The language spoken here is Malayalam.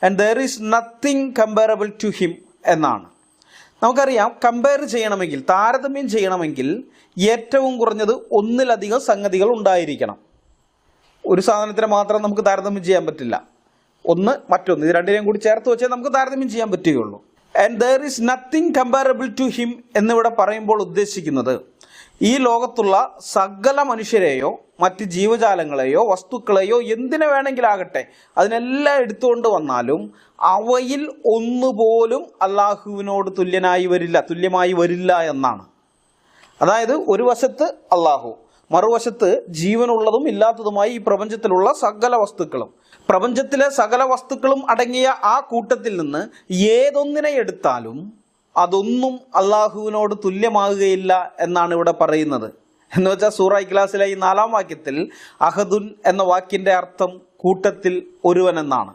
And there is nothing comparable to him എന്നാണ്. നമുക്കറിയാം, കമ്പയർ ചെയ്യണമെങ്കിൽ, താരതമ്യം ചെയ്യണമെങ്കിൽ ഏറ്റവും കുറഞ്ഞത് ഒന്നിലധികം സംഗതികൾ ഉണ്ടായിരിക്കണം. ഒരു സാധനത്തിന് മാത്രം നമുക്ക് താരതമ്യം ചെയ്യാൻ പറ്റില്ല. ഒന്ന് മറ്റൊന്ന്, ഇത് രണ്ടിനെയും കൂടി ചേർത്ത് വെച്ചാൽ നമുക്ക് താരതമ്യം ചെയ്യാൻ പറ്റുകയുള്ളൂ. And there is nothing comparable to him എന്നിവിടെ പറയുമ്പോൾ ഉദ്ദേശിക്കുന്നത് ഈ ലോകത്തുള്ള സകല മനുഷ്യരെയോ മറ്റ് ജീവജാലങ്ങളെയോ വസ്തുക്കളെയോ എന്തിനു വേണമെങ്കിലാകട്ടെ അതിനെല്ലാം എടുത്തുകൊണ്ട് വന്നാലും അവയിൽ ഒന്നുപോലും അള്ളാഹുവിനോട് തുല്യമായി വരില്ല എന്നാണ്. അതായത് ഒരു വശത്ത് അള്ളാഹു, മറുവശത്ത് ജീവനുള്ളതും ഇല്ലാത്തതുമായി ഈ പ്രപഞ്ചത്തിലുള്ള സകല വസ്തുക്കളും. പ്രപഞ്ചത്തിലെ സകല വസ്തുക്കളും അടങ്ങിയ ആ കൂട്ടത്തിൽ നിന്ന് ഏതൊന്നിനെ എടുത്താലും അതൊന്നും അള്ളാഹുവിനോട് തുല്യമാകുകയില്ല എന്നാണ് ഇവിടെ പറയുന്നത്. എന്ന് വെച്ചാൽ സൂറ ഇഖ്ലാസിലെ ഈ 4-ാം വാക്യത്തിൽ അഹദുൻ എന്ന വാക്കിൻ്റെ അർത്ഥം കൂട്ടത്തിൽ ഒരുവൻ എന്നാണ്.